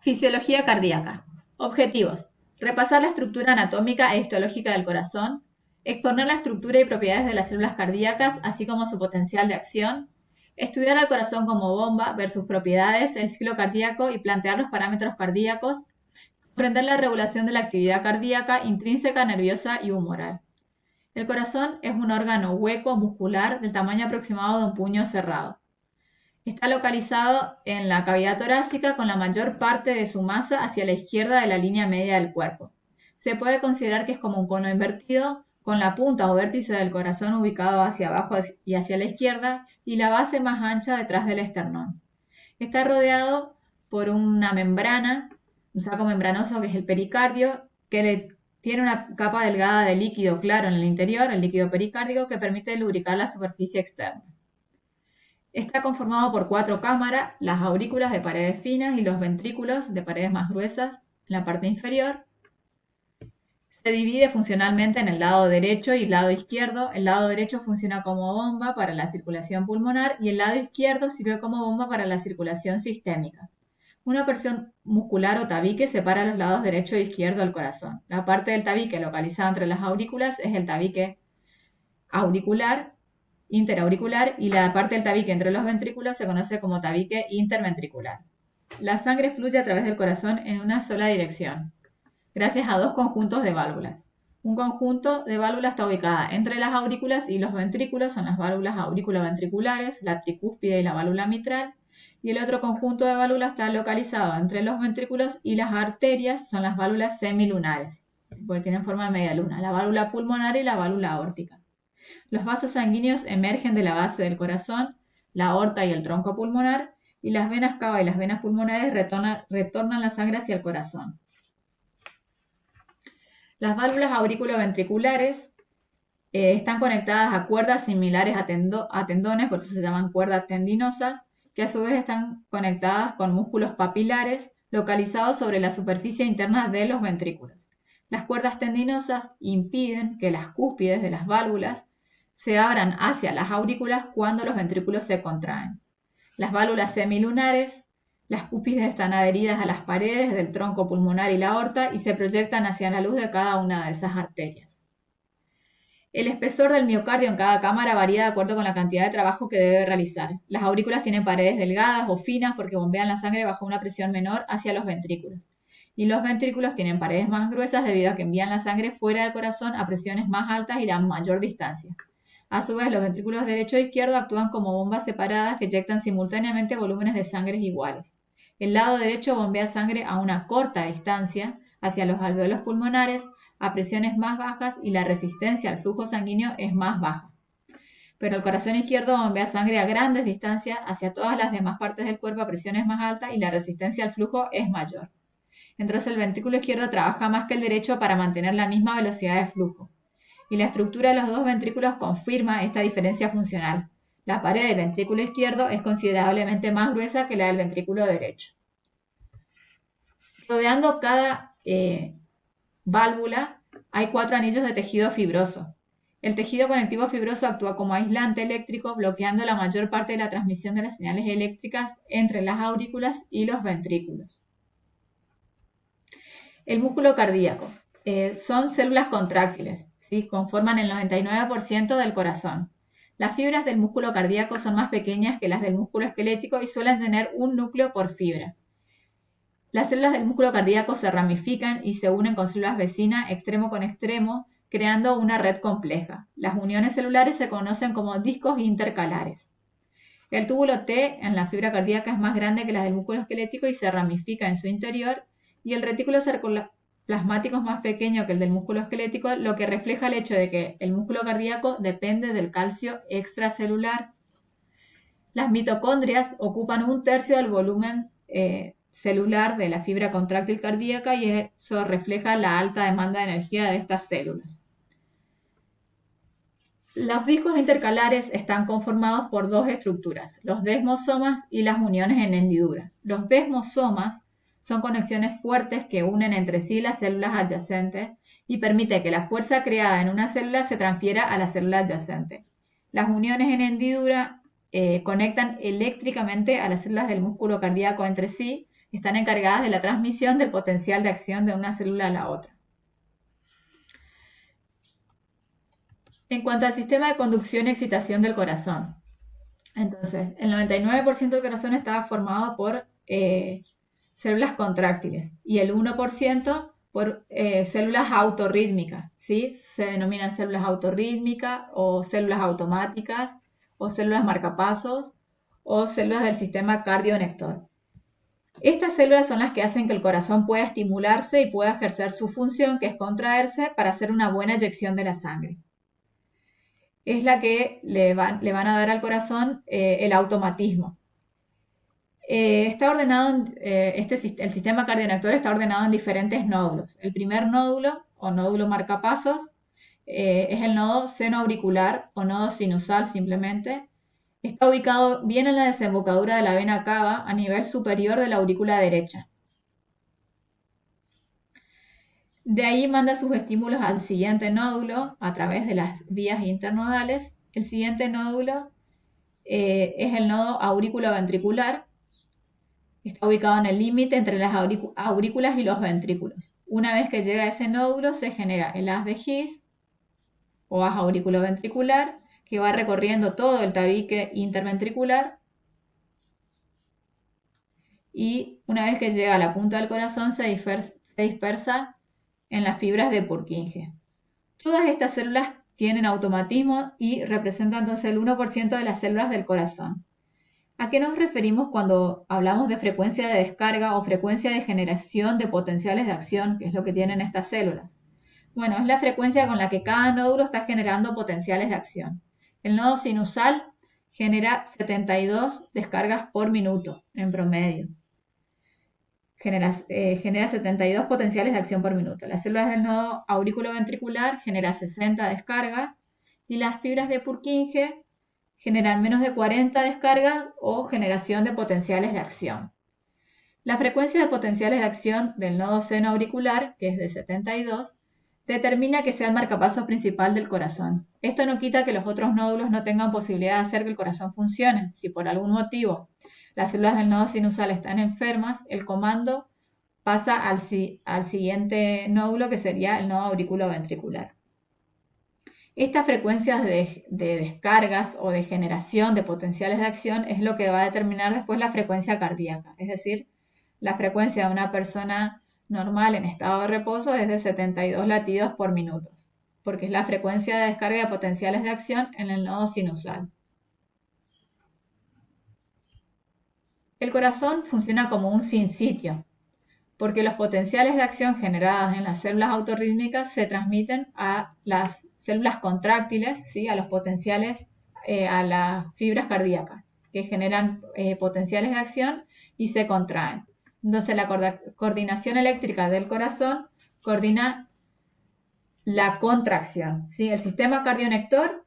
Fisiología cardíaca. Objetivos. Repasar la estructura anatómica e histológica del corazón, exponer la estructura y propiedades de las células cardíacas, así como su potencial de acción, estudiar al corazón como bomba, ver sus propiedades, el ciclo cardíaco y plantear los parámetros cardíacos, comprender la regulación de la actividad cardíaca intrínseca, nerviosa y humoral. El corazón es un órgano hueco muscular del tamaño aproximado de un puño cerrado. Está localizado en la cavidad torácica con la mayor parte de su masa hacia la izquierda de la línea media del cuerpo. Se puede considerar que es como un cono invertido, con la punta o vértice del corazón ubicado hacia abajo y hacia la izquierda y la base más ancha detrás del esternón. Está rodeado por una membrana, un saco membranoso que es el pericardio, tiene una capa delgada de líquido claro en el interior, el líquido pericárdico, que permite lubricar la superficie externa. Está conformado por 4 cámaras, las aurículas de paredes finas y los ventrículos de paredes más gruesas en la parte inferior. Se divide funcionalmente en el lado derecho y el lado izquierdo. El lado derecho funciona como bomba para la circulación pulmonar y el lado izquierdo sirve como bomba para la circulación sistémica. Una porción muscular o tabique separa los lados derecho e izquierdo del corazón. La parte del tabique localizada entre las aurículas es el tabique auricular, interauricular, y la parte del tabique entre los ventrículos se conoce como tabique interventricular. La sangre fluye a través del corazón en una sola dirección, gracias a 2 conjuntos de válvulas. Un conjunto de válvulas está ubicada entre las aurículas y los ventrículos, son las válvulas auriculoventriculares, la tricúspide y la válvula mitral, y el otro conjunto de válvulas está localizado entre los ventrículos y las arterias, son las válvulas semilunares, porque tienen forma de media luna, la válvula pulmonar y la válvula aórtica. Los vasos sanguíneos emergen de la base del corazón, la aorta y el tronco pulmonar, y las venas cava y las venas pulmonares retornan la sangre hacia el corazón. Las válvulas auriculoventriculares están conectadas a cuerdas similares a tendones, por eso se llaman cuerdas tendinosas, que a su vez están conectadas con músculos papilares localizados sobre la superficie interna de los ventrículos. Las cuerdas tendinosas impiden que las cúspides de las válvulas se abran hacia las aurículas cuando los ventrículos se contraen. Las válvulas semilunares, las cúspides están adheridas a las paredes del tronco pulmonar y la aorta y se proyectan hacia la luz de cada una de esas arterias. El espesor del miocardio en cada cámara varía de acuerdo con la cantidad de trabajo que debe realizar. Las aurículas tienen paredes delgadas o finas porque bombean la sangre bajo una presión menor hacia los ventrículos. Y los ventrículos tienen paredes más gruesas debido a que envían la sangre fuera del corazón a presiones más altas y a mayor distancia. A su vez, los ventrículos derecho e izquierdo actúan como bombas separadas que eyectan simultáneamente volúmenes de sangre iguales. El lado derecho bombea sangre a una corta distancia hacia los alveolos pulmonares a presiones más bajas y la resistencia al flujo sanguíneo es más baja. Pero el corazón izquierdo bombea sangre a grandes distancias hacia todas las demás partes del cuerpo a presiones más altas y la resistencia al flujo es mayor. Entonces el ventrículo izquierdo trabaja más que el derecho para mantener la misma velocidad de flujo. Y la estructura de los dos ventrículos confirma esta diferencia funcional. La pared del ventrículo izquierdo es considerablemente más gruesa que la del ventrículo derecho. Rodeando cada válvula hay 4 anillos de tejido fibroso. El tejido conectivo fibroso actúa como aislante eléctrico, bloqueando la mayor parte de la transmisión de las señales eléctricas entre las aurículas y los ventrículos. El músculo cardíaco. Son células contráctiles. ¿Sí? Conforman el 99% del corazón. Las fibras del músculo cardíaco son más pequeñas que las del músculo esquelético y suelen tener un núcleo por fibra. Las células del músculo cardíaco se ramifican y se unen con células vecinas extremo con extremo, creando una red compleja. Las uniones celulares se conocen como discos intercalares. El túbulo T en la fibra cardíaca es más grande que las del músculo esquelético y se ramifica en su interior, y el retículo sarcoplasmático es más pequeño que el del músculo esquelético, lo que refleja el hecho de que el músculo cardíaco depende del calcio extracelular. Las mitocondrias ocupan 1/3 del volumen celular de la fibra contráctil cardíaca y eso refleja la alta demanda de energía de estas células. Los discos intercalares están conformados por 2 estructuras, los desmosomas y las uniones en hendidura. Los desmosomas son conexiones fuertes que unen entre sí las células adyacentes y permite que la fuerza creada en una célula se transfiera a la célula adyacente. Las uniones en hendidura conectan eléctricamente a las células del músculo cardíaco entre sí, están encargadas de la transmisión del potencial de acción de una célula a la otra. En cuanto al sistema de conducción y excitación del corazón, entonces, el 99% del corazón estaba formado por células contráctiles y el 1% por células autorrítmicas, ¿sí? Se denominan células autorrítmicas o células automáticas o células marcapasos o células del sistema cardionector. Estas células son las que hacen que el corazón pueda estimularse y pueda ejercer su función, que es contraerse para hacer una buena eyección de la sangre. Es la que le van a dar al corazón el automatismo. Está ordenado, el sistema cardionector está ordenado en diferentes nódulos. El primer nódulo, o nódulo marcapasos, es el nodo seno-auricular o nodo sinusal simplemente. Está ubicado bien en la desembocadura de la vena cava a nivel superior de la aurícula derecha. De ahí manda sus estímulos al siguiente nódulo a través de las vías internodales. El siguiente nódulo es el nodo aurículo-ventricular. Está ubicado en el límite entre las aurículas y los ventrículos. Una vez que llega a ese nódulo se genera el haz de His o haz aurículo-ventricular que va recorriendo todo el tabique interventricular y una vez que llega a la punta del corazón se dispersa en las fibras de Purkinje. Todas estas células tienen automatismo y representan entonces el 1% de las células del corazón. ¿A qué nos referimos cuando hablamos de frecuencia de descarga o frecuencia de generación de potenciales de acción, que es lo que tienen estas células? Bueno, es la frecuencia con la que cada nódulo está generando potenciales de acción. El nodo sinusal genera 72 descargas por minuto en promedio. Genera 72 potenciales de acción por minuto. Las células del nodo aurículo-ventricular generan 60 descargas y las fibras de Purkinje generan menos de 40 descargas o generación de potenciales de acción. La frecuencia de potenciales de acción del nodo seno auricular, que es de 72, determina que sea el marcapasos principal del corazón. Esto no quita que los otros nódulos no tengan posibilidad de hacer que el corazón funcione. Si por algún motivo las células del nodo sinusal están enfermas, el comando pasa al siguiente nódulo, que sería el nodo auriculoventricular. Estas frecuencias de descargas o de generación de potenciales de acción es lo que va a determinar después la frecuencia cardíaca, es decir, la frecuencia de una persona normal en estado de reposo es de 72 latidos por minuto, porque es la frecuencia de descarga de potenciales de acción en el nodo sinusal. El corazón funciona como un sinsitio, porque los potenciales de acción generados en las células autorrítmicas se transmiten a las células contráctiles, ¿sí? A los potenciales, a las fibras cardíacas, que generan potenciales de acción y se contraen. Entonces la coordinación eléctrica del corazón coordina la contracción, ¿sí? El sistema cardionector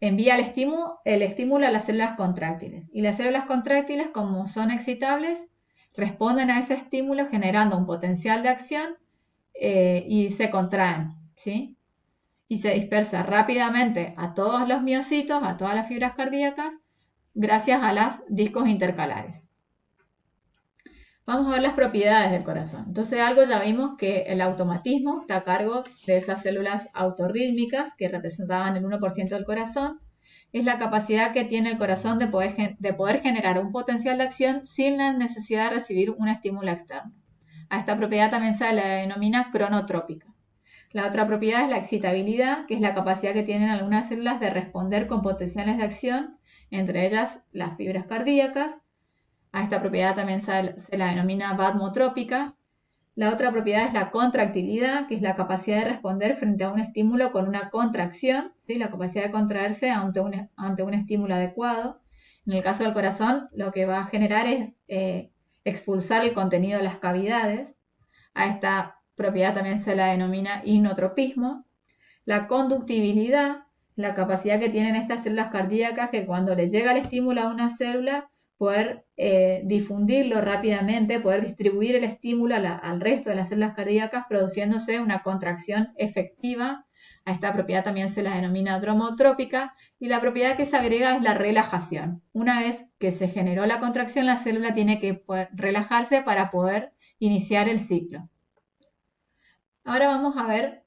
envía el estímulo a las células contráctiles y las células contráctiles, como son excitables, responden a ese estímulo generando un potencial de acción y se contraen, ¿sí? Y se dispersa rápidamente a todos los miocitos, a todas las fibras cardíacas, gracias a los discos intercalares. Vamos a ver las propiedades del corazón. Entonces, algo ya vimos que el automatismo está a cargo de esas células autorrítmicas que representaban el 1% del corazón. Es la capacidad que tiene el corazón de poder generar un potencial de acción sin la necesidad de recibir un estímulo externo. A esta propiedad también se la denomina cronotrópica. La otra propiedad es la excitabilidad, que es la capacidad que tienen algunas células de responder con potenciales de acción, entre ellas las fibras cardíacas. A esta propiedad también se la denomina vadmotrópica. La otra propiedad es la contractilidad, que es la capacidad de responder frente a un estímulo con una contracción, ¿sí? La capacidad de contraerse ante un estímulo adecuado. En el caso del corazón, lo que va a generar es expulsar el contenido de las cavidades. A esta propiedad también se la denomina inotropismo. La conductibilidad, la capacidad que tienen estas células cardíacas que cuando le llega el estímulo a una célula, poder difundirlo rápidamente, poder distribuir el estímulo al resto de las células cardíacas, produciéndose una contracción efectiva A esta propiedad también se la denomina dromotrópica y la propiedad que se agrega es la relajación. Una vez que se generó la contracción, la célula tiene que poder relajarse para poder iniciar el ciclo. Ahora vamos a ver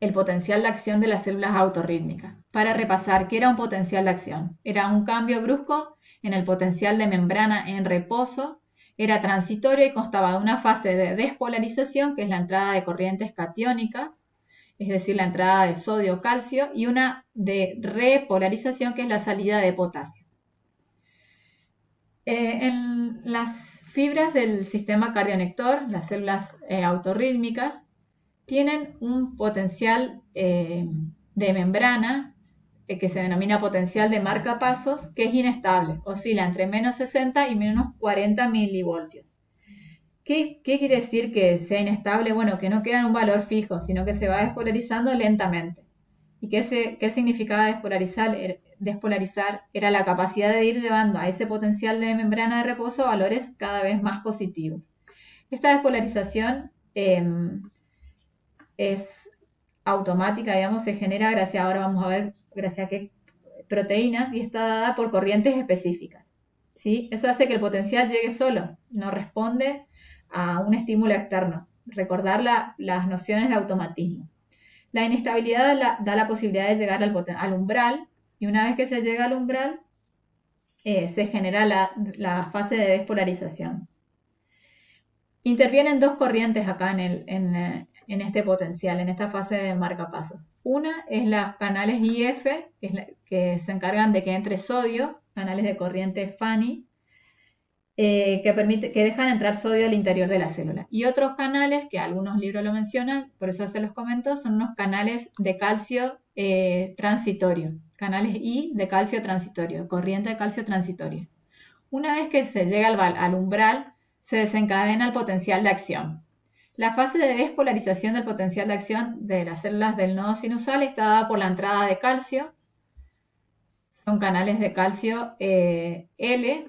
el potencial de acción de las células autorrítmicas. Para repasar, ¿qué era un potencial de acción? Era un cambio brusco en el potencial de membrana en reposo, era transitorio y constaba de una fase de despolarización, que es la entrada de corrientes catiónicas, es decir, la entrada de sodio-calcio, y una de repolarización, que es la salida de potasio. En las fibras del sistema cardionector, las células autorrítmicas, tienen un potencial de membrana que se denomina potencial de marcapasos, que es inestable, oscila entre menos 60 y menos 40 milivoltios. ¿Qué quiere decir que sea inestable? Bueno, que no queda en un valor fijo, sino que se va despolarizando lentamente. ¿Y qué significaba despolarizar? Despolarizar era la capacidad de ir llevando a ese potencial de membrana de reposo valores cada vez más positivos. Esta despolarización es automática, digamos, se genera ahora vamos a ver gracias a qué proteínas, y está dada por corrientes específicas. ¿Sí? Eso hace que el potencial llegue solo, no responde a un estímulo externo. Recordar las nociones de automatismo. La inestabilidad da la posibilidad de llegar al umbral, y una vez que se llega al umbral, se genera la fase de despolarización. Intervienen dos corrientes acá en este potencial, en esta fase de marcapasos. Una es los canales IF, que se encargan de que entre sodio, canales de corriente Fanny, que dejan entrar sodio al interior de la célula. Y otros canales, que algunos libros lo mencionan, por eso se los comento, son unos canales de calcio transitorio, canales I de calcio transitorio, corriente de calcio transitorio. Una vez que se llega al umbral, se desencadena el potencial de acción. La fase de despolarización del potencial de acción de las células del nodo sinusal está dada por la entrada de calcio. Son canales de calcio L,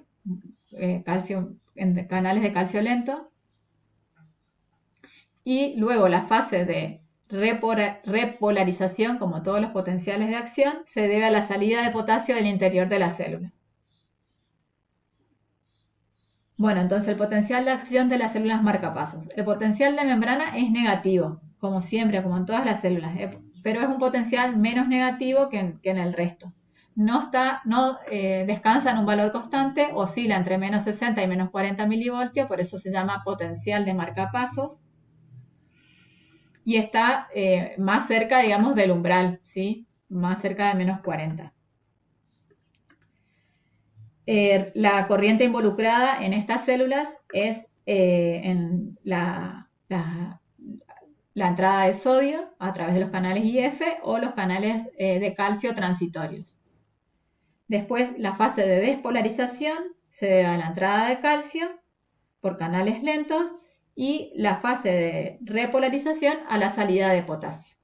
canales de calcio lento. Y luego la fase de repolarización, como todos los potenciales de acción, se debe a la salida de potasio del interior de la célula. Bueno, entonces el potencial de acción de las células marcapasos. El potencial de membrana es negativo, como siempre, como en todas las células, pero es un potencial menos negativo que en el resto. No descansa en un valor constante, oscila entre menos 60 y menos 40 milivoltios, por eso se llama potencial de marcapasos. Y está más cerca, digamos, del umbral, ¿sí? Más cerca de menos 40. La corriente involucrada en estas células es en la entrada de sodio a través de los canales IF o los canales de calcio transitorios. Después, la fase de despolarización se debe a la entrada de calcio por canales lentos y la fase de repolarización a la salida de potasio.